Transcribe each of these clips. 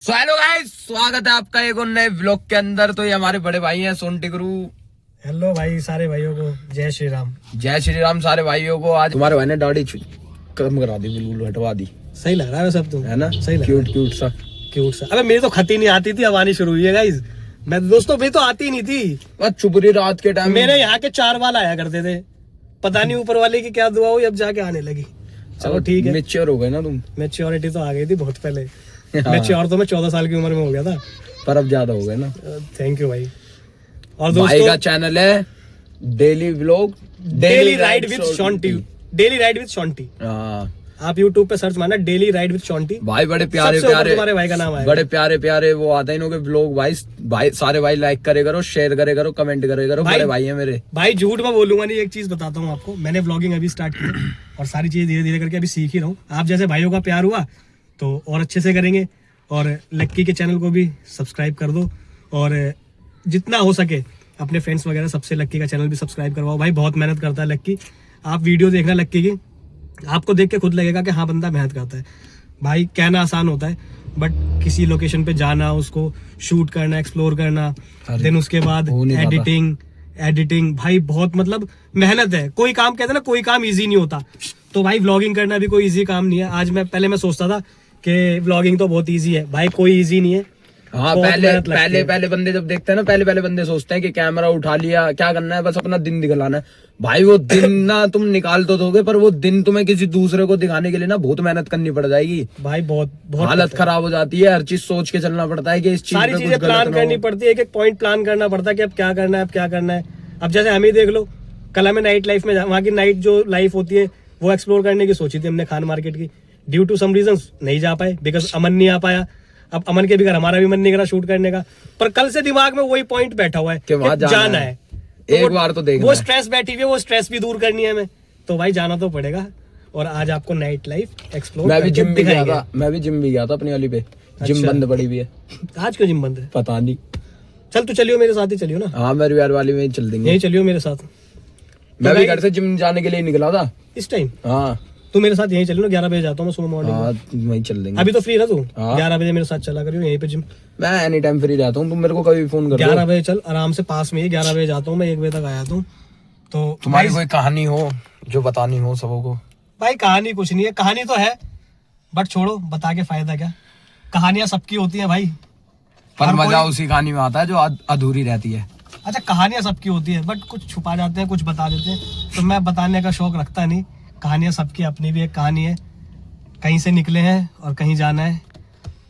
So hello guys, स्वागत है आपका एक और नए व्लॉग के अंदर। तो ये हमारे बड़े भाई हैं सोंटी गुरु। हेलो भाई, सारे भाइयों को जय श्री राम। जय श्री राम सारे भाइयों को। आज तुम्हारे भाई ने दाढ़ी कम करा दी, बिल्कुल हटवा दी। सही लग रहा है सब तुम, है ना? सही लग क्यूट क्यूट सा। क्यूट सा। अबे मेरी तो खती नहीं आती थी, अब आनी शुरू हुई है गाइस। मैं दोस्तों मेरी तो आती नहीं थी। बस चुपरी रात के टाइम मेरे यहाँ के 4 बाल आया करते थे, पता नहीं ऊपर वाले की क्या दुआ हुई, अब जाके आने लगी। चलो ठीक है, मैच्योर हो गए ना तुम। मैच्योरिटी तो आ गई थी बहुत पहले। मैच्योर तो मैं 14 साल की उम्र में हो गया था, पर अब ज्यादा हो गए ना। थैंक यू भाई। और भाई दोस्तों का चैनल है daily vlog, daily ride with Shonty. Daily ride with Shonty, आप YouTube पे सर्च मारना डेली राइड विद शॉन्टी। भाई बड़े प्यारे सबसे ऊपर प्यारे तुम्हारे भाई का नाम आएगा। बड़े प्यारे प्यारे वो आते हैं इनके व्लॉग। भाई सारे भाई लाइक करे करो, शेयर करे करो, कमेंट करे करो। बड़े भाई है मेरे भाई। झूठ में बोलूंगा नहीं, एक चीज बताता हूँ आपको। मैंने व्लॉगिंग अभी स्टार्ट की और सारी चीजें धीरे धीरे करके अभी सीख ही रहा हूँ। आप जैसे भाइयों का प्यार हुआ तो और अच्छे से करेंगे। और लक्की के चैनल को भी सब्सक्राइब कर दो, और जितना हो सके अपने फ्रेंड्स वगैरह सबसे लक्की का चैनल भी सब्सक्राइब करवाओ। भाई बहुत मेहनत करता है लक्की। आप वीडियो देखना लक्की की, आपको देख के खुद लगेगा कि हाँ बंदा मेहनत करता है। भाई कहना आसान होता है, बट किसी लोकेशन पे जाना, उसको शूट करना, एक्सप्लोर करना, देन उसके बाद एडिटिंग भाई बहुत मतलब मेहनत है। कोई काम कहते हैं ना, कोई काम इजी नहीं होता। तो भाई व्लॉगिंग करना भी कोई इजी काम नहीं है। आज मैं सोचता था कि व्लॉगिंग तो बहुत इजी है, भाई कोई इजी नहीं है। हाँ, पहले बंदे जब देखते हैं ना, पहले बंदे सोचते हैं कि कैमरा उठा लिया, क्या करना है, बस अपना दिन दिखलाना है। भाई वो दिन ना तुम निकाल तो दोगे, पर वो दिन तुम्हें किसी दूसरे को दिखाने के लिए ना बहुत मेहनत करनी पड़ जाएगी। भाई बहुत हालत खराब हो जाती है। हर चीज सोच के चलना पड़ता है कि इस चीज सारी चीजें प्लान करनी पड़ती है। एक पॉइंट प्लान करना पड़ता है कि अब क्या करना है, अब क्या करना है। अब जैसे हम ही देख लो, कल हमें नाइट लाइफ में, वहाँ की नाइट जो लाइफ होती है वो एक्सप्लोर करने की सोची थी हमने, खान मार्केट की। ड्यू टू सम रीजंस नहीं जा पाए, बिकॉज अमन नहीं आ पाया। अब अमन के भी घर, हमारा भी मन नहीं करा शूट करने का, पर कल से दिमाग में वही पॉइंट बैठा हुआ है कि वहां जाना है। तो एक बार तो देखना वो स्ट्रेस बैठी हुई है, वो स्ट्रेस भी दूर करनी है हमें, तो भाई जाना तो पड़ेगा। और आज आपको नाइट लाइफ एक्सप्लोर मैं भी जिम भी गया था अपनी वाली पे। जिम बंद पड़ी हुई है। आज क्यों जिम बंद है पता नहीं। चल तू चलियो मेरे साथ ही चलियो ना। हाँ, मेरी यार वाली में चल देंगे। यही चलियो मेरे साथ। मैं भी घर से जिम जाने के लिए निकला था इस टाइम। हाँ, तू मेरे साथ यहीं चल लो। 11 बजे जाता हूँ मैं सुबह मॉर्निंग। हाँ, वहीं चल देंगे। अभी तो फ्री ना तू? हाँ। 11 बजे मेरे साथ चला करियो यहीं पे जिम। मैं एनी टाइम फ्री रहता हूँ, तुम मेरे को कभी फोन कर 11 बजे चल, आराम से पास में ही। 11 बजे जाता हूँ मैं, 1 बजे तक आया हूँ। तो तुम्हारी कोई कहानी हो जो बतानी हो सबों को? भाई कहानी कुछ नहीं है, कहानी तो है बट छोड़ो, बता के फायदा क्या। कहानियां सबकी होती हैं भाई, पर मजा उसी कहानी में आता है जो अधूरी रहती है। अच्छा, कहानियां सबकी होती है बट कुछ छुपा जाते हैं, कुछ बता देते हैं। तो मैं बताने का शौक रखता नहीं। कहानियां सबकी अपनी भी एक कहानी है। कहीं से निकले हैं और कहीं जाना है,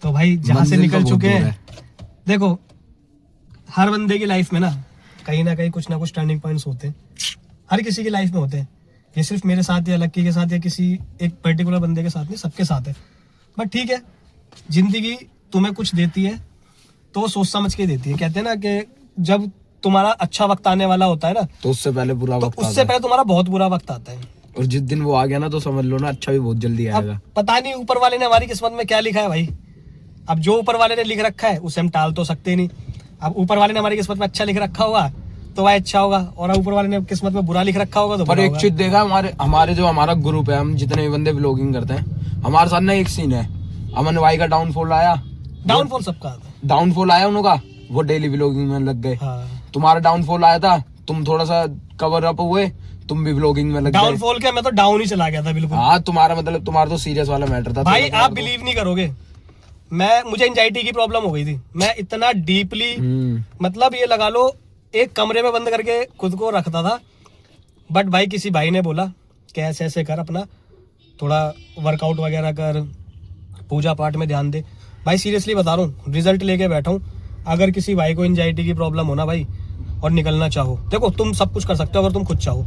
तो भाई जहां से निकल चुके हैं, देखो हर बंदे की लाइफ में ना कहीं कुछ ना कुछ टर्निंग पॉइंट्स होते हैं। हर किसी की लाइफ में होते हैं। ये सिर्फ मेरे साथ या लक्की के साथ या किसी एक पर्टिकुलर बंदे के साथ नहीं, सबके साथ है। बट ठीक है, जिंदगी तुम्हें कुछ देती है तो सोच समझ के देती है। कहते हैं ना कि जब तुम्हारा अच्छा वक्त आने वाला होता है ना, तो उससे पहले बुरा वक्त उससे पहले तुम्हारा बहुत बुरा वक्त आता है। और जिस दिन वो आ गया ना, तो समझ लो ना अच्छा भी बहुत जल्दी आएगा। पता नहीं ऊपर वाले ने हमारी किस्मत में क्या लिखा है भाई। अब जो ऊपर वाले ने लिख रखा है उसे हम टाल तो सकते नहीं। अब ऊपर वाले ने हमारी किस्मत में अच्छा लिख रखा होगा तो वह अच्छा होगा, और ऊपर वाले ने किस्मत में बुरा लिख रखा होगा तो पर एक चीज देखा, हमारे जो हमारा ग्रुप है, हम जितने भी बंदे व्लॉगिंग करते हैं, हमारे साथ ना एक सीन है। अमन भाई का डाउनफॉल आया। डाउनफॉल सबका आता है। डाउनफॉल आया उनका, वो डेली व्लॉगिंग में लग गए। हाँ। तुम्हारा डाउनफॉल आया था, तुम थोड़ा सा कवर अप हुए, तुम भी व्लॉगिंग में लग गए। डाउनफॉल क्या, मैं तो डाउन ही चला गया था बिल्कुल। हाँ, तुम्हारा तो सीरियस वाला मैटर था भाई। आप बिलीव नहीं करोगे, मुझे एंजाइटी की प्रॉब्लम हो गई थी। मैं इतना डीपली, मतलब ये लगा लो एक कमरे में बंद करके खुद को रखता था। बट भाई किसी भाई ने बोला कि ऐसे ऐसे कर, अपना थोड़ा वर्कआउट वगैरह कर, पूजा पाठ में ध्यान दे। भाई सीरियसली बता रहा हूँ, रिजल्ट लेके बैठा हूँ। अगर किसी भाई को एंजाइटी की प्रॉब्लम हो ना भाई, और निकलना चाहो, देखो तुम सब कुछ कर सकते हो अगर तुम खुद चाहो।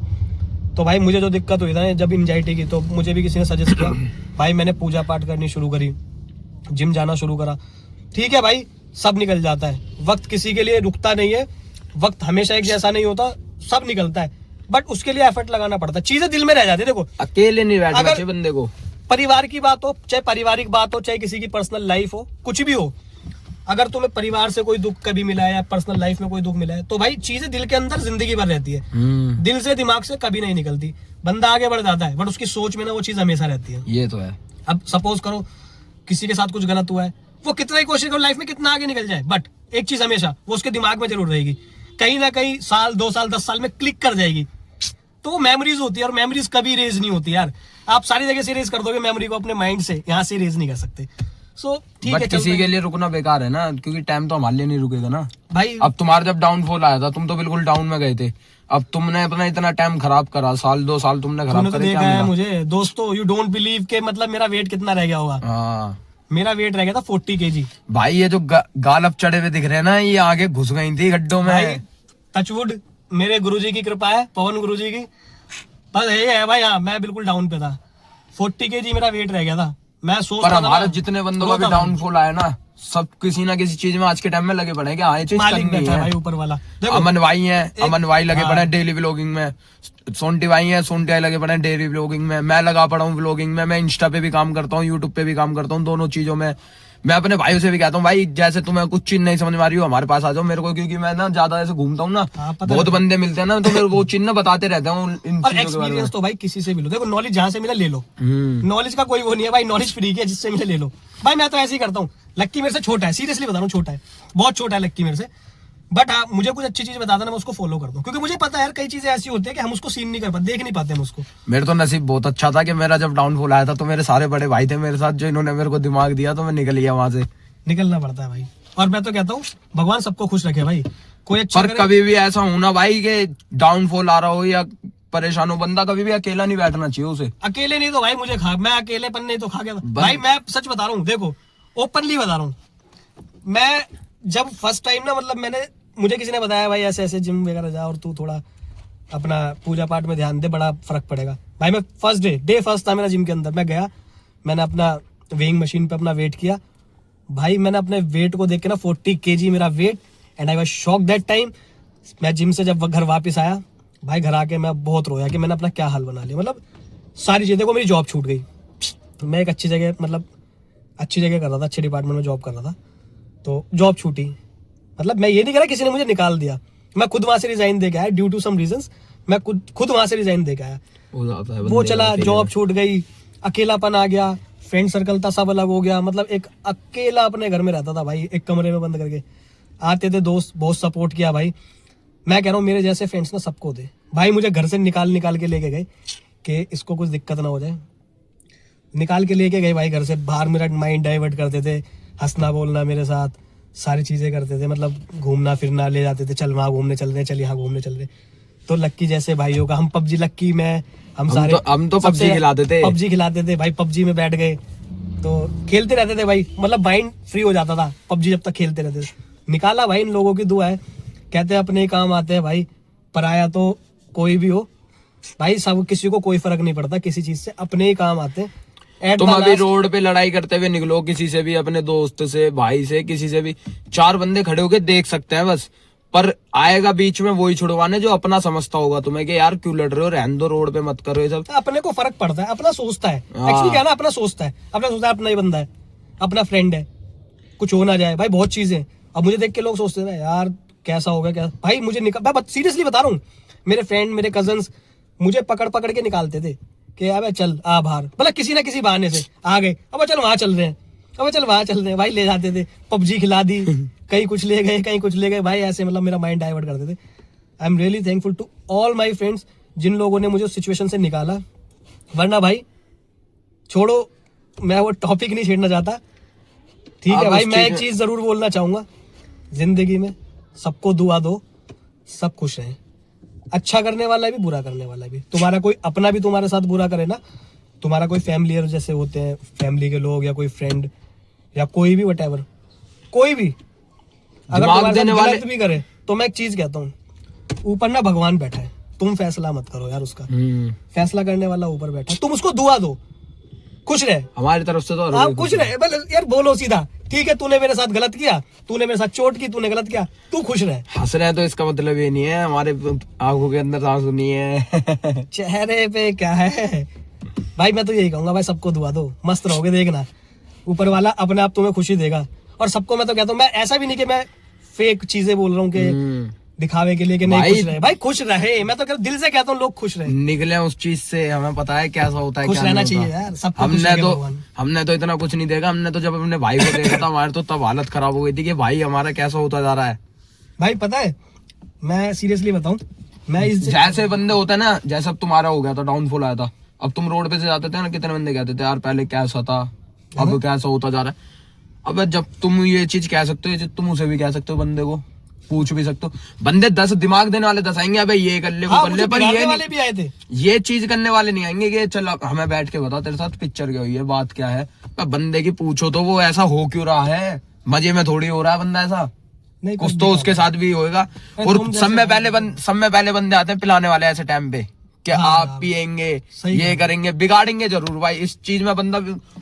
तो भाई मुझे जो दिक्कत हुई था जब एंजाइटी की, तो मुझे भी किसी ने सजेस्ट किया। भाई मैंने पूजा पाठ करनी शुरू करी, जिम जाना शुरू करा। ठीक है भाई, सब निकल जाता है। वक्त किसी के लिए रुकता नहीं है, वक्त हमेशा एक जैसा नहीं होता, सब निकलता है। बट उसके लिए एफर्ट लगाना पड़ता है, चीजें दिल में रह जाती है। देखो अकेले नहीं बैठना चाहिए बंदे को। परिवार की बात हो, चाहे पारिवारिक बात हो, चाहे किसी की पर्सनल लाइफ हो, कुछ भी हो, अगर तुम्हें परिवार से कोई दुख कभी मिला है या पर्सनल लाइफ में कोई दुख मिला है, तो भाई चीजें दिल के अंदर जिंदगी भर रहती है। दिल से दिमाग से कभी नहीं निकलती। बंदा आगे बढ़ जाता है बट उसकी सोच में ना वो चीज हमेशा रहती है। ये तो है। अब सपोज करो किसी के साथ कुछ गलत हुआ है, वो कितना ही कोशिश करो लाइफ में कितना आगे निकल जाए, बट एक चीज हमेशा वो उसके दिमाग में जरूर रहेगी, कहीं ना कहीं साल 2 साल 10 साल में क्लिक कर जाएगी। तो वो मेमोरीज होती है, और मेमोरीज कभी रेज नहीं होती यार। आप सारी जगह से रेज कर दोगे मेमोरी को अपने माइंड से, यहाँ से रेज नहीं कर सकते। सो ठीक है, किसी के लिए रुकना बेकार है ना, क्योंकि टाइम तो हमारे लिए नहीं रुकेगा ना भाई। अब तुम्हारा जब डाउनफॉल आया था, तुम तो बिल्कुल डाउन में गए थे, अब तुमने अपना इतना टाइम खराब करा, साल 2 साल तुमने खराब तो करे, देखा क्या है मिला? मुझे दोस्तों, यू डोंट बिलीव के मतलब मेरा वेट कितना रह गया होगा। हाँ मेरा वेट रह गया था 40 kg। भाई ये जो गाल अब चढ़े हुए दिख रहे हैं ना, ये आगे घुस गई थी गड्ढों भाई में। टचवुड, मेरे गुरुजी की कृपा है, पवन गुरुजी की, बस ये है भाई। हाँ, मैं बिल्कुल डाउन पे था, 40 kg मेरा वेट रह गया था। मैं सोच पर रहा था हमारे ना, जितने बंदों का भी डाउनफॉल आया ना, सब किसी ना किसी चीज में आज के टाइम में लगे पड़े हैं कि हाँ ये चीज मालिक करनी बैठा है भाई है। ऊपर वाला। देखो अमन भाई हैं, अमन भाई लगे हाँ। पड़े हैं डेली व्लॉगिंग में, सोंटी भाई हैं, सोंटी भाई लगे पड़े हैं डेली व्लॉगिंग में, मैं लगा पड़ा हूँ व्लॉगिंग में, मैं इंस्टा पे भी काम करता हूँ, यूट्यूब पे भी काम करता हूँ, दोनों चीजों में। मैं अपने भाइयों से भी कहता हूँ भाई, जैसे तुम्हें कुछ चीज नहीं समझ में आ रही हो हमारे पास आ जाओ मेरे को, क्योंकि मैं ना ज्यादा ऐसे घूमता हूँ ना, हाँ, पता बहुत है। बंदे मिलते हैं ना, तो मेरे वो चीज ना बताते रहता हूँ इन और चीजों के बारे में। एक्सपीरियंस तो भाई किसी से भी लो। देखो नॉलेज जहाँ से मिला ले लो, नॉलेज का कोई वो नहीं है भाई, नॉलेज फ्री है, जिससे मिले ले लो भाई। मैं तो ऐसे ही करता हूँ। लक्की मेरे से छोटा है, सीरियसली बता रहा हूँ, छोटा है, बहुत छोटा है लक्की मेरे से, बट हाँ मुझे कुछ अच्छी चीज बताता ना मैं उसको फॉलो करता हूँ, क्योंकि मुझे पता है यार कई चीजें ऐसी होती है कि हम उसको सीन नहीं कर पाते, देख नहीं पाते हम उसको। मेरे तो नसीब बहुत अच्छा था कि मेरा जब डाउनफॉल आया था तो मेरे सारे बड़े भाई थे मेरे साथ, जो इन्होंने मेरे को दिमाग दिया, तो मैं निकल गया वहां से। निकलना पड़ता है भाई, और मैं तो कहता हूँ भगवान सबको खुश रखे भाई, कोई अच्छा पर करे। कभी भी ऐसा होना भाई कि डाउनफॉल आ रहा हो या परेशान हो, बंदा कभी भी अकेला नहीं बैठना चाहिए उसे। अकेले नहीं तो भाई मुझे खा, मैं अकेलेपन नहीं तो खा गया भाई। मैं सच बता रहा हूँ, देखो ओपनली बता रहा हूँ, मैं जब फर्स्ट टाइम ना, मतलब मैंने, मुझे किसी ने बताया भाई ऐसे ऐसे जिम वगैरह जा और तू थोड़ा अपना पूजा पाठ में ध्यान दे, बड़ा फर्क पड़ेगा। भाई मैं फर्स्ट डे फर्स्ट था मेरा जिम के अंदर, मैं गया, मैंने अपना वेइंग मशीन पे अपना वेट किया भाई, मैंने अपने वेट को देख के ना 40 kg मेरा weight, and I was shock that time. मैं जिम से जब घर वापस आया भाई, घर आके मैं बहुत रोया कि मैंने अपना क्या हाल बना लिया। मतलब सारी चीजें को, मेरी जॉब छूट गई, मैं एक अच्छी जगह, मतलब अच्छी जगह कर रहा था, अच्छे डिपार्टमेंट में जॉब कर रहा था, तो जॉब छूटी। मतलब मैं ये नहीं कह रहा किसी ने मुझे निकाल दिया, मैं खुद वहां से रिजाइन दे के आया, ड्यू टू सम रीजंस मैं खुद वहां से रिजाइन दे के आया। वो चला, जॉब छूट गई, अकेलापन आ गया, फ्रेंड सर्कल था सब अलग हो गया, मतलब एक अकेला अपने घर में रहता था भाई, एक कमरे में बंद करके। आते थे दोस्त, बहुत सपोर्ट किया भाई। मैं कह रहा हूँ मेरे जैसे फ्रेंड्स ना सबको दे भाई। मुझे घर से निकाल के लेके गए कि इसको कुछ दिक्कत ना हो जाए, निकाल के लेके गए भाई घर से बाहर, मेरा माइंड डाइवर्ट करते थे, हंसना बोलना मेरे साथ, सारी चीजें करते थे, मतलब घूमना फिरना ले जाते थे, चल वहाँ घूमने चल रहे, चल यहाँ घूमने चल रहे। तो लक्की जैसे भाइयों का, हम पबजी, लक्की मैं, हम सारे हम तो पबजी खिलाते थे, पबजी खिलाते थे भाई, पबजी में बैठ गए तो खेलते रहते थे भाई, मतलब माइंड फ्री हो जाता था पबजी जब तक खेलते रहते थे। निकाला भाई, इन लोगों की दुआ है, कहते हैं अपने ही काम आते हैं भाई, पराया तो कोई भी हो भाई, सब किसी को कोई फर्क नहीं पड़ता किसी चीज से, अपने ही काम आते हैं। तुम अभी रोड पे लड़ाई करते हुए निकलो किसी से भी, अपने दोस्त से, भाई से, किसी से भी, 4 बंदे खड़े होके देख सकते हैं बस, पर आएगा बीच में वही छुड़वाने जो अपना समझता होगा तुम्हें कि यार क्यों लड़ रहे हो, रहने दो, रोड पे मत करो ये सब। अपने को फर्क पड़ता है, अपना सोचता है, एक्चुअली क्या ना, अपना सोचता है, अपना ही बंदा है, अपना फ्रेंड है, कुछ हो ना जाए भाई, बहुत चीजें। अब मुझे देख के लोग सोचते थे यार कैसा होगा क्या भाई, मुझे मैं सीरियसली बता रहा हूँ, मेरे फ्रेंड, मेरे कजन्स मुझे पकड़ के निकालते थे कि अबे चल आ बाहर, मतलब किसी ना किसी बहाने से आ गए, अब चल वहां चल रहे हैं, अब चल वहां चल रहे हैं भाई, ले जाते थे, पबजी खिला दी, कहीं कुछ ले गए, कहीं कुछ ले गए भाई, ऐसे मतलब मेरा माइंड डाइवर्ट करते थे। I am really thankful to all my friends जिन लोगों ने मुझे उस सिचुएशन से निकाला, वरना भाई छोड़ो, मैं वो टॉपिक नहीं छेड़ना चाहता, ठीक है भाई। मैं एक चीज जरूर बोलना चाहूंगा, जिंदगी में सबको दुआ दो, सब खुश रहें, अच्छा करने वाला भी, बुरा करने वाला भी, तुम्हारा कोई अपना भी तुम्हारे साथ बुरा करे ना, तुम्हारा कोई फैमिलियर जैसे होते हैं, फैमिली के लोग या कोई फ्रेंड या कोई भी व्हाटएवर, कोई भी अगर तुम्हारे साथ गलत भी करे, तो मैं एक चीज कहता हूँ, ऊपर ना भगवान बैठा है, तुम फैसला मत करो यार उसका, फैसला करने वाला ऊपर बैठा है, तुम उसको दुआ दो, खुश रहे, हमारी तरफ से तो आप खुश रहे, यार बोलो सीधा, ठीक है तूने मेरे साथ गलत किया, तूने मेरे साथ चोट की, तूने गलत किया, तू खुश रहे। हंस रहे हैं तो इसका मतलब ये नहीं है हमारे आंखों के अंदर आंसू नहीं है चेहरे पे क्या है भाई। मैं तो यही कहूंगा भाई, सबको दुआ दो, मस्त रहोगे, देखना ऊपर वाला अपने आप तुम्हें खुशी देगा। और सबको मैं तो कहता हूँ, मैं ऐसा भी नहीं कि मैं फेक चीजें बोल रहा हूँ कि दिखावे के लिए कि नहीं भाई- खुश रहे। भाई खुश रहे, मैं तो दिल से कहता हूँ लोग खुश रहे। निकले उस चीज से, हमें पता है कैसा होता है, खुश क्या रहना नहीं चाहिए होता। यार, सबको खुश रखे भगवान। हमने तो इतना कुछ नहीं देखा। हमने तो जब अपने भाई को देखा था हमारे तो तब हालत खराब हो गई थी कि भाई हमारा कैसा होता जा रहा है। भाई पता है, मैं सीरियसली बताऊं, मैं इस जैसे बंदे होते हैं ना, जैसे अब तुम्हारा हो गया था, डाउनफॉल आया था, अब तुम रोड पे से जाते थे ना, कितने बंदे कहते थे यार पहले कैसा था, अब कैसा होता जा रहा है। अब जब तुम ये चीज कह सकते हो, तुम उसे भी कह सकते हो, बंदे को पूछ भी सकते हो। बंदे 10 दिमाग देने वाले 10 आएंगे, अबे ये कर ले वो हाँ, कर ले, मुझे पर बिगाड़ने ये वाले भी आए थे। ये चीज करने वाले नहीं आएंगे कि चल अब हमें बैठ के बता तेरे साथ पिक्चर क्या हुई है, बात क्या है। पर बंदे की पूछो तो वो ऐसा हो क्यों रहा है, मजे में थोड़ी हो रहा है बंदा ऐसा, नहीं कुछ तो उसके साथ भी होएगा। और सब में पहले बंदे आते हैं पिलाने वाले ऐसे टाइम पे कि आप पियेंगे, ये करेंगे, बिगाड़ेंगे जरूर भाई इस चीज में बंदा,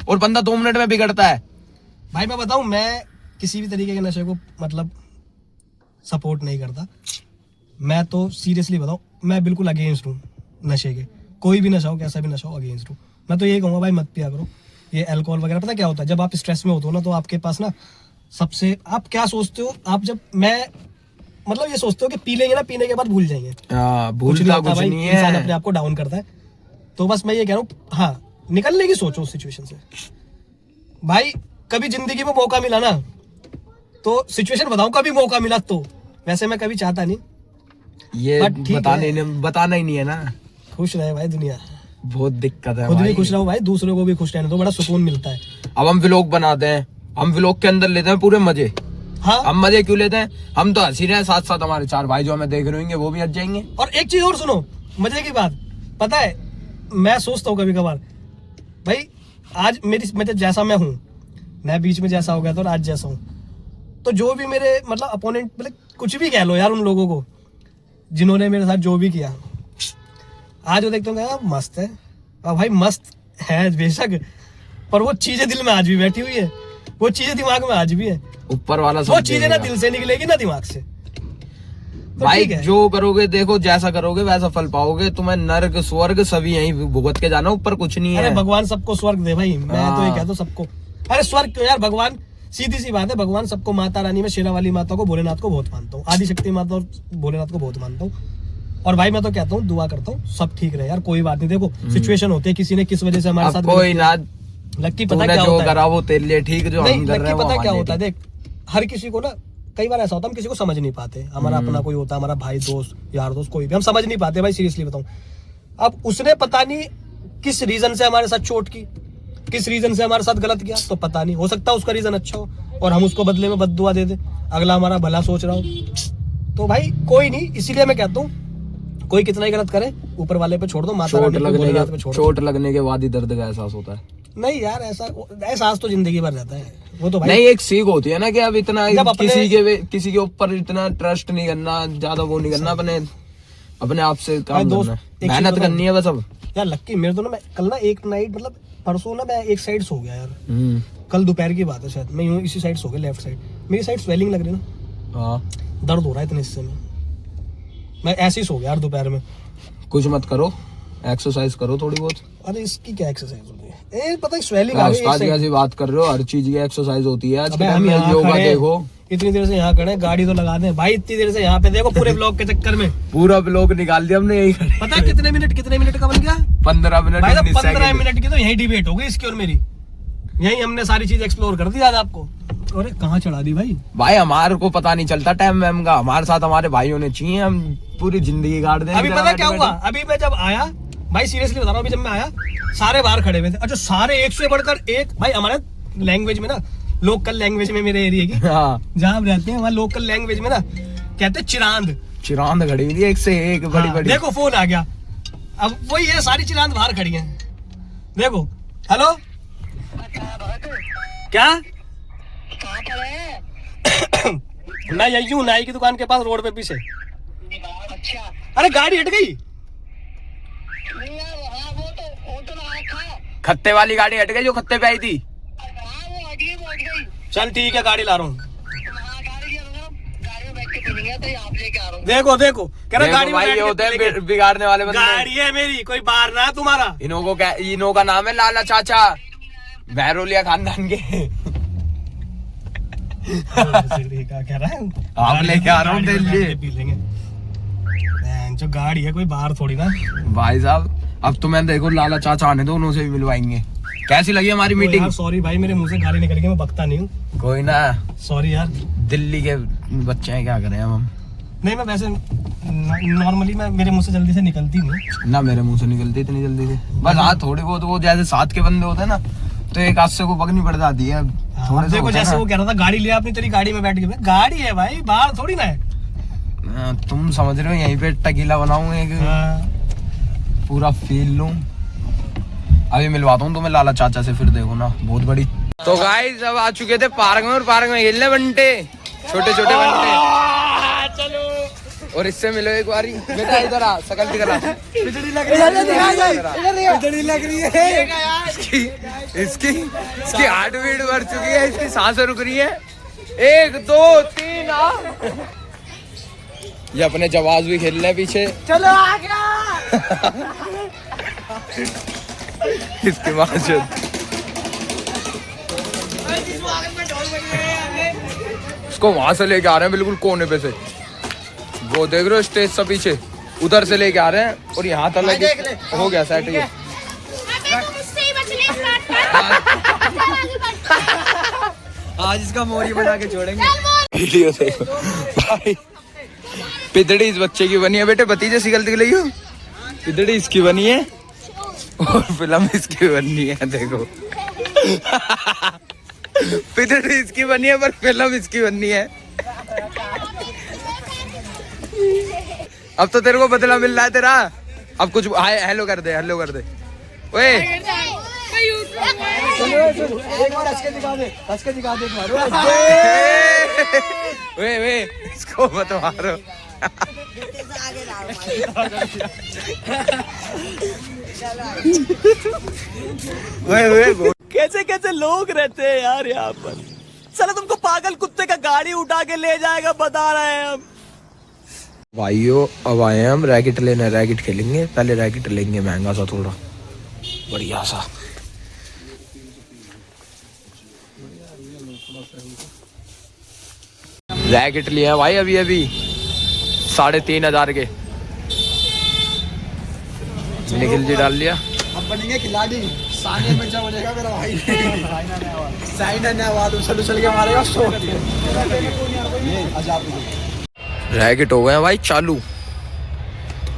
और बंदा 2 मिनट में बिगड़ता है। भाई मैं बताऊं, मैं किसी भी तरीके के नशे को मतलब सपोर्ट नहीं करता। मैं तो सीरियसली बताऊं, मैं बिल्कुल अगेंस्ट हूँ नशे के। कोई भी नशा हो, कैसा भी नशा हो, अगेंस्ट हूँ। मैं तो यही कहूंगा भाई मत पिया करो ये अल्कोहल वगैरह। पता क्या होता है, जब आप स्ट्रेस में होते हो ना, तो आपके पास ना सबसे, आप क्या सोचते हो, आप जब मैं मतलब ये सोचते हो कि पी लेंगे ना, पीने के बाद भूल जाएंगे। भूलता कुछ नहीं है, इंसान अपने आप को डाउन करता है। तो बस मैं ये कह रहा हूँ, हाँ निकलने की सोचो उस सिचुएशन से। भाई कभी जिंदगी में मौका मिला ना, तो सिचुएशन बताऊं, कभी मौका मिला तो, वैसे मैं कभी चाहता नहीं, ये बताना ही नहीं है ना। खुश रहे भाई दुनिया, बहुत दिक्कत है, खुद भी खुश रहो भाई, दूसरों को भी खुश रहने दो, बड़ा सुकून मिलता है। अब हम व्लॉग बनाते हैं, हम व्लॉग के अंदर लेते हैं पूरे मजे। हाँ, हम मजे क्यों लेते हैं, हम तो हंसी रहे हैं, साथ साथ हमारे 4 भाई जो हमें देख रहे होंगे वो भी हंस जाएंगे। और एक चीज और सुनो, मजे की बात, पता है मैं सोचता हूँ कभी कभार, भाई आज मैं जैसा मैं हूँ, मैं बीच में जैसा हो गया था और आज जैसा हूँ, तो जो भी मेरे मतलब अपोनेंट, मतलब कुछ भी कह लो यार, उन लोगों को जिन्होंने मेरे साथ जो भी किया, आज वो देखता हूँ यार मस्त है। और भाई मस्त है बेशक, पर वो चीजें दिल में आज भी बैठी हुई है, वो चीजें दिमाग में आज भी है। ऊपर वाला वो चीजें ना दिल से निकलेगी ना दिमाग से। तो भाई ठीक है। जो करोगे, देखो जैसा करोगे वैसा फल पाओगे। तुम्हें नर्क स्वर्ग सभी यहीं भुगत के जाना, ऊपर कुछ नहीं है। अरे भगवान सबको स्वर्ग दे भाई, मैं तो ये कहता हूँ सबको। अरे स्वर्ग क्यों यार, भगवान सीधी सी बात है, भगवान सबको, माता रानी में शेरा वाली माता को, भोलेनाथ को बहुत मानता हूँ, आदि शक्ति माता और भोलेनाथ को बहुत मानता हूँ। और भाई मैं तो कहता हूँ, दुआ करता हूँ सब ठीक रहे यार, कोई बात नहीं। देखो सिचुएशन होती है, किसी ने किस वजह से हमारे साथ कोई ना, लक्की पता क्या जो होता है, करा वो तेरे लिए ठीक, जो हम कर रहे हैं पता क्या होता है, देख हर किसी को ना, कई बार ऐसा होता है हम किसी को समझ नहीं पाते। हमारा अपना कोई होता है, हमारा भाई दोस्त यार दोस्त कोई भी, हम समझ नहीं पाते भाई, सीरियसली बताऊं। अब उसने पता नहीं किस रीजन से हमारे साथ चोट की, किस रीजन से हमारे साथ गलत किया, तो पता नहीं, हो सकता है उसका रीजन अच्छा हो और हम उसको बदले में बद्दुआ दे दे, अगला हमारा भला सोच रहा हो। तो भाई कोई नहीं, इसीलिए मैं कहता हूँ कोई कितना ही गलत करे, ऊपर वाले पे छोड़ दो, माता रानी पे, भोलेनाथ पे छोड़ दो। चोट लगने के बाद ही दर्द का एहसास होता है। नहीं यार, ऐसा एहसास तो जिंदगी भर रहता है वो तो भाई। नहीं, एक सीख होती है ना कि अब इतना किसी के ऊपर इतना ट्रस्ट नहीं करना, ज्यादा वो नहीं करना, अपने आप से काम करना, मेहनत करनी है बस। अब यार लक्की मेरे तो ना, मैं कल ना एक नाइट, मतलब परसों ना मैं एक साइड सो गया यार, कल दोपहर की बात है शायद, मैं यूं इसी साइड सो गया, लेफ्ट साइड, मेरी साइड स्वेलिंग लग रही ना, हाँ दर्द हो रहा है इतने हिस्से में, मैं ऐसे ही सो गया यार दोपहर में। कुछ मत करो, एक्सरसाइज करो थोड़ी बहुत। अरे इसकी क्या एक्सरसाइज होती है, पता है स्वेलिंग आ गई कैसी बात कर रहे हो, हर चीज की एक्सरसाइज होती है। अबे हम यहाँ योगा खड़े, देखो, इतनी देर से यहाँ खड़े, गाड़ी तो लगा दें भाई, इतनी देर से यहाँ पे देखो, पूरे ब्लॉग के चक्कर में पूरा ब्लॉग निकाल दिया हमने यही खड़े। पता है कितने मिनट का बन गया, 15 मिनट, भाई 15 मिनट की तो यही डिबेट हो गई इसकी और मेरी, यही हमने सारी चीज एक्सप्लोर कर दी आज आपको। अरे कहाँ चढ़ा दी भाई हमारे को पता नहीं चलता टाइम वैम का, हमारे साथ हमारे भाई होने चाहिए, हम पूरी जिंदगी काट दें। अभी पता क्या हुआ, अभी मैं जब आया भाई, सीरियसली बता रहा हूँ, अभी जब मैं आया सारे बाहर खड़े हुए थे, अच्छा सारे एक से बढ़कर एक, भाई हमारे लैंग्वेज में ना, लोकल लैंग्वेज में, मेरे एरिया की जहाँ हम रहते हैं वहाँ लोकल लैंग्वेज में ना कहते चिरांद खड़ी हुई थी, एक से एक बड़ी बड़ी। देखो फोन आ गया, अब वही है, सारी चिरांद बाहर खड़ी है, देखो। हेलो क्या मैं यही हूँ, नाई की दुकान के पास, रोड पे पीछे। अच्छा, अरे गाड़ी हट गई, नहीं यार, हाँ वो तो था, खत्ते वाली गाड़ी हट गई जो खत्ते पे आई थी। हाँ वो हट गई। चल ठीक है, गाड़ी ला रहा हूँ। हाँ गाड़ी में बैठ के पीनेंगे, तो यहाँ पे लेके आ रहा हूँ। देखो कह रहा गाड़ी में भाई, ये होते हैं बिगाड़ने वाले बंदे। गाड़ी है मेरी, कोई बार ना तुम्हारा। इन्हों का नाम है लाला चाचा, बहरोलिया खानदान के। क्या कह रहा है? आप लेके आ रहा हूँ गाड़ी में दिल्ली। बैठ के पी लेंगे। जो गाड़ी है कोई बाहर थोड़ी ना। भाई साहब अब तो मैं देखो लाला चाचा आने दो, उन्होंने भी मिलवाएंगे। कैसी लगी हमारी मीटिंग? सॉरी भाई, मेरे मुंह से गाली निकल गई, मैं बकता नहीं हूँ। कोई ना, सॉरी यार। दिल्ली के बच्चे हैं, क्या करें हम। नहीं मैं वैसे नॉर्मली मैं मेरे मुंह से जल्दी से निकलती नहीं। ना मेरे मुंह से निकलती इतनी जल्दी से, बस हाँ थोड़ी बहुत वो जैसे साथ के बंदे होते हैं ना, तो एक हाथ से को पकड़नी पड़ जाती है। थोड़े से देखो होता है जैसे ना। वो कह रहा था गाड़ी लिया अपनी, तेरी गाड़ी में बैठ के, गाड़ी है भाई, बाहर थोड़ी ना है। तुम समझ रहे हो, यहीं पे टकीला बनाऊं एक, पूरा फील लूं। अभी मिलवाता हूँ तुम्हें लाला चाचा से, फिर देखो ना बहुत बड़ी। तो गाइस अब आ चुके थे पार्क में, और पार्क में खेलने बंटे, छोटे छोटे बंटे। चलो और इससे मिलो एक बारी। बेटा इधर आ, शकल दिखा। बिजली लग रही है, बिजली लग रही है। इसकी हार्ट बीट बढ़ चुकी है, इसकी सांसें रुक रही है। 1 2 3 आ। ये अपने जवाब भी खेल रहे हैं पीछे। चलो आ गया। इसकी माँ से उसको वहां से लेके आ रहे हैं, बिल्कुल कोने पे से। वो देख रहे हो स्टेज से पीछे, उधर से लेके आ रहे हैं, और यहाँ तक हो गया सेट। ये आज इसका मोरी बना के छोड़ेंगे। वीडियो देखो भाई, पिदड़ी इस बच्चे की बनी है। बेटे भतीजे सी गलती लगी हो, पिदड़ी इसकी बनी है और फिल्म इसकी बनी है। देखो पिदड़ी इसकी बनी है पर फिल्म इसकी बनी है। अब तो तेरे को बदला मिल रहा है तेरा। अब कुछ हाय हेलो कर दे, हेलो कर दे। ओए एक बार हंस के दिखा दे, हंस के दिखा दे। वे इसको मत मारो। कैसे कैसे लोग रहते हैं यार यहाँ पर। साला तुमको पागल कुत्ते का गाड़ी उठा के ले जाएगा, बता रहे हैं हम। भाइयों अब आए हैं हम रैकेट लेने, रैकेट खेलेंगे। पहले रैकेट लेंगे महंगा सा, थोड़ा बढ़िया सा। रैकेट लिया भाई अभी अभी 3,500 के। निखिल जी डाल लिया। अब बनेंगे खिलाड़ी, सानिया मिर्जा बनेगा मेरा भाई। साइना नेहवाल उछल उछल के मारेगा। रैकेट हो गए हैं भाई चालू,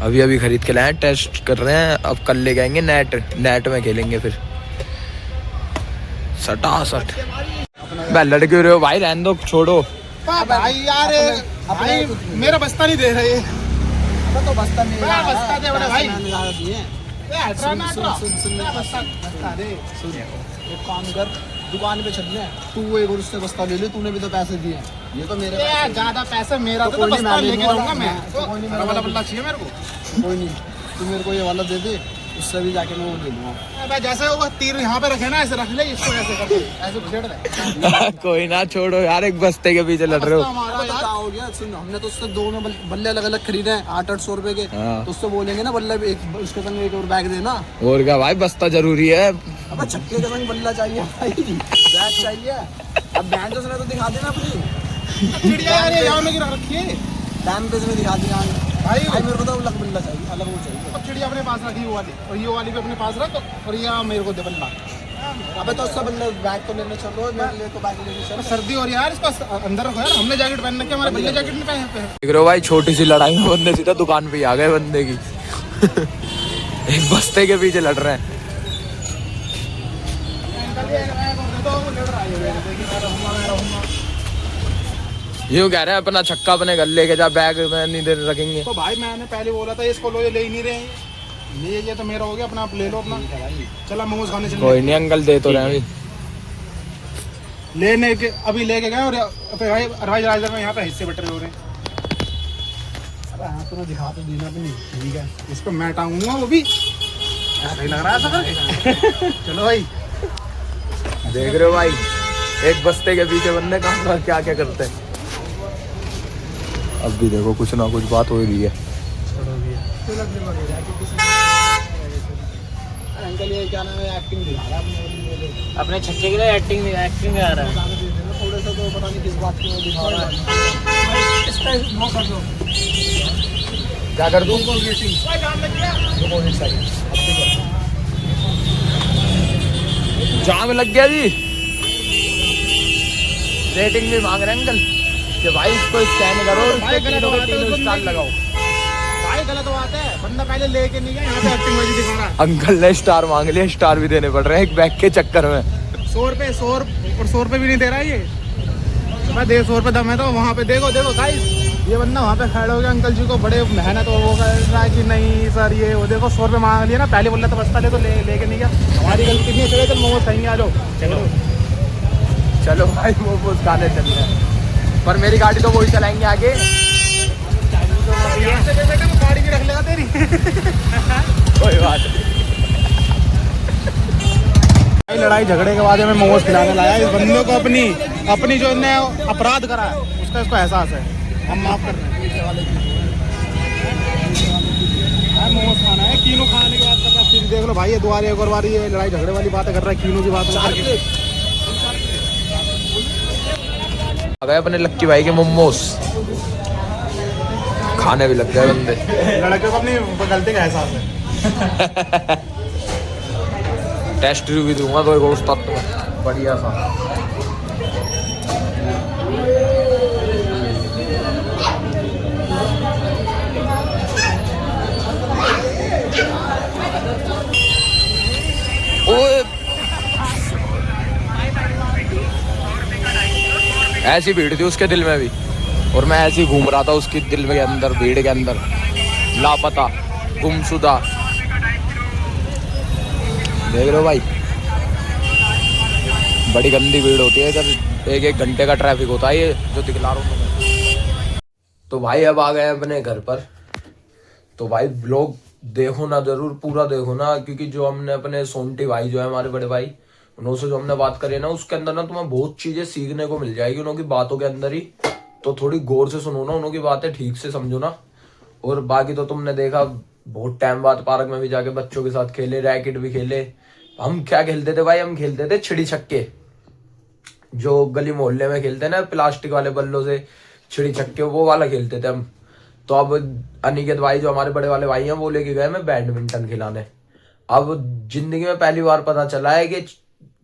अभी अभी खरीद के लाए हैं, टेस्ट कर रहे हैं। अब कल ले जाएंगे नेट में खेलेंगे फिर सटासट। लड़के रहे हो भाई, रहने दो, छोड़ो भाई यार, भाई मेरा बस्ता नहीं दे रहे। तो बस्ता नहीं बस्ता दे बड़े भाई। एक काम कर, दुकान पे चलना है, तू एक और उससे बस्ता ले ले, तूने भी तो पैसे दिए। ये तो मेरे ज्यादा पैसे मेरा तो कोई नहीं, बस्ता मैं ले लेके लूंगा। जाऊंगा मैं। तो कोई नहीं, मैं वाला बल्ला चाहिए मेरे को। कोई नहीं, तू मेरे को ये वाला दे दे, उससे भी जाके मैं वो ले लूंगा। भाई जैसे वो तीर यहाँ पे रखे ना, ऐसे रख ले, इसको ऐसे कर दे, ऐसे छेड़ दे। कोई ना, छोड़ो यार, एक बस्ते के पीछे लड़ रहे हो। हमारा तो क्या हो गया, सुन, हमने तो उससे 2 में बल्ले अलग अलग खरीदे हैं 800-800 रुपए के। हाँ। तो उससे बोलेंगे ना बल्ले एक उसके संग एक और बैग देना। और क्या भाई, बस्ता जरूरी है। अब छक्के के संग बल्ला चाहिए भाई, बैग चाहिए। अब बैंड तो दिखा देना अपनी चिड़िया यार, ये यहाँ में गिरा रखी है। डैम पे से दिखा दिया भाई भाई। मेरे को तो अलग बल्ला चाहिए, अलग वो चाहिए। अब चिड़िया अपने पास रखी, वो वाली, और ये वाली भी अपने पास रख, और ये मेरे को दे बल्ला। अबे तो उससे बल्ले बैग तो लेने चल रहा है, मेरे लिए तो बैग लेने चल। सर्दी हो रही है यार, इसको अंदर रखो यार। हमने जैकेट पहन रखी है, हमारे बल्ले जैकेट नहीं पहने। देख रहे हो भाई, छोटी सी लड़ाई में बंदे सीधा दुकान पे ही आ गए बंदे की। एक बस्ते के पीछे लड़ रहे हैं। यूँ कह रहे हैं अपना छक्का अपने घर लेके जा, बैग में नहीं दे रखेंगे। तो भाई मैंने पहले बोला था इसको लो, ये ले ही नहीं रहे हैं। ये तो मेरा हो गया, अपना आप ले लो अपना। चला मोमोज खाने चले। कोई नहीं, अंकल दे तो रहे हैं अभी। लेने के अभी लेके गए, और भाई राइजर में यहाँ पे हिस्से बट रहे हो रहे हैं। अरे हाँ, तुम्हें दिखा तो देना भी नहीं, ठीक है। इस पे मैं टांगूंगा, वो भी ऐसा ही लग रहा है ऐसा करके। चलो भाई, देख रहे हो भाई, एक बस्ते के पीछे बंदे काम क्या क्या करते हैं। अब भी देखो कुछ ना कुछ बात हो रही है। अंकल ये क्या नाम है, एक्टिंग दिखा रहा है अपने छक्के के लिए एक्टिंग आ रहा है। थोड़े से तो पता नहीं किस बात की वो दिखा रहा है। इसका वो कर दो। क्या कर दूं? जाम लग गया जी। रेटिंग भी मांग रहे हैं अंकल कि भाई इसको स्कैन करो और भाई इसके गलत तीनों बात के है, तीनों उस स्टार बंदे लगाओ। भाई गलत बात है, बंदा पहले लेके नहीं गया, यहाँ पे एक्टिंग बाजी दिखा रहा है। अंकल ने स्टार मांग लिया, स्टार भी देने पड़ रहे हैं एक बैग के चक्कर में। 100 रुपए 100 रुपए भी नहीं दे रहा है ये। मैं दे 100 रुपए दम है तो वहाँ पे देखो गाइस, ये बंदा वहाँ पे खड़ा हो गया, अंकल जी को बड़े मेहनत और वो कर रहा है कि नहीं सर ये वो देखो 100 रुपए मांग लिया ना, पहले बोल रहा था बस्ता ले तो लेके नहीं गया। हमारी गलती नहीं है, चलो मोमोज खाएंगे, आ जाओ चलो भाई मोमोज खाने चल रहे हैं, पर मेरी गाड़ी तो वही चलाएंगे आगे। यहाँ से बेटा मैं गाड़ी भी रख लेगा तेरी। कोई बात नहीं। लड़ाई झगड़े के बाद हमें मोमोज खिलाने लाया इस बंदे को, अपनी जो इन्हें अपराध करा है उसका इसको एहसास है, हम माफ कर रहे हैं। मोमोज खाना है, कीनू खाने की बात कर रहा है, फिर देख लो भाई ये दोबारा एक और बार ये लड़ाई झगड़े वाली बातें कर रहा है, कीनू की बात करके। आ गए अपने लक्की भाई के मोमोज खाने भी लग गए बंदे। लड़कियों को अपनी गलती का एहसास है। टेस्ट भी दूंगा तो एक उस्ताद तो बढ़िया सा। ओए ऐसी भीड़ थी उसके दिल में भी, और मैं ऐसे ही घूम रहा था उसके दिल के अंदर, भीड़ के अंदर, लापता, गुमशुदा। देख लो भाई, बड़ी गंदी भीड़ होती है इधर, एक घंटे का ट्रैफिक होता है ये जो दिखला रहा हूँ। तो भाई अब आ गए अपने घर पर। तो भाई ब्लॉग देखो ना, जरूर पूरा देखो ना, क्योंकि जो हमने अपने सोंटी भाई जो है हमारे बड़े भाई, उनसे जो हमने बात करी है ना, उसके अंदर ना तुम्हें बहुत चीजें सीखने को मिल जाएगी उनकी बातों के अंदर ही। तो थोड़ी गौर से सुनो ना, उनकी बातें ठीक से समझो ना। और बाकी तो तुमने देखा, बहुत टाइम बाद पार्क में भी जाके बच्चों के साथ खेले, रैकेट भी खेले। हम क्या खेलते थे भाई, हम खेलते थे छिड़ी छक्के, जो गली मोहल्ले में खेलते हैं ना प्लास्टिक वाले बल्लों से, छिड़ी छक्के वो वाला खेलते थे हम। तो अब अनिकेत भाई जो हमारे बड़े वाले भाई हैं, वो लेके गए मैं बैडमिंटन खिलाने। अब जिंदगी में पहली बार पता चला है कि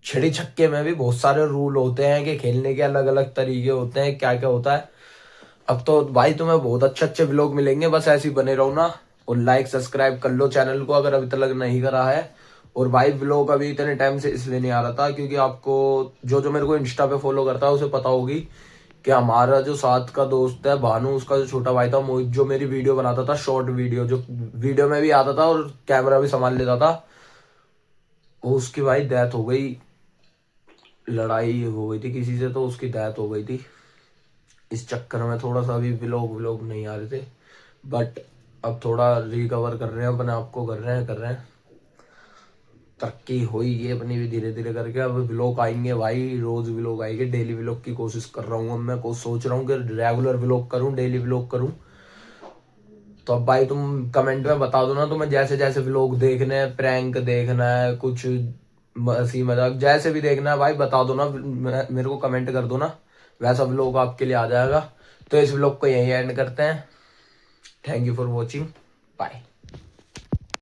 छिड़ी छक्के में भी बहुत सारे रूल होते हैं, कि खेलने के अलग अलग तरीके होते हैं, क्या क्या होता है। अब तो भाई तुम्हें बहुत अच्छे अच्छे व्लॉग मिलेंगे, बस ऐसे ही बने रहो ना, और लाइक सब्सक्राइब कर लो चैनल को अगर अभी तक नहीं करा है। और भाई व्लॉग अभी इतने टाइम से इसलिए नहीं आ रहा था क्योंकि आपको जो मेरे को इंस्टा पे फॉलो करता है उसे पता होगी कि हमारा जो साथ का दोस्त है भानु, उसका जो छोटा भाई था मोहित, जो मेरी वीडियो बनाता था, शॉर्ट वीडियो, जो वीडियो में भी आता था और कैमरा भी संभाल लेता था, वो उसकी भाई डेथ हो गई, लड़ाई हो गई थी किसी से, तो उसकी डेथ हो गई थी। इस चक्कर में थोड़ा सा अभी व्लॉग नहीं आ रहे थे, बट अब थोड़ा रिकवर कर रहे हैं अपने आप को, कर रहे हैं तरक्की हुई ये अपनी भी धीरे धीरे करके। अब व्लॉग आएंगे भाई, रोज व्लॉग आएंगे, डेली व्लॉग की कोशिश कर रहा हूँ। अब मैं को सोच रहा हूँ कि रेगुलर व्लॉग करूँ, डेली व्लॉग करूँ। तो अब भाई तुम कमेंट में बता दो ना, तुम्हें जैसे जैसे व्लॉग देखने हैं, प्रैंक देखना है, कुछ हंसी मजाक जैसे भी देखना है भाई बता दो ना, मेरे को कमेंट कर दो ना, वैसा व्लॉग आपके लिए आ जाएगा। तो इस व्लॉग को यहीं एंड करते हैं। Thank you for watching, bye.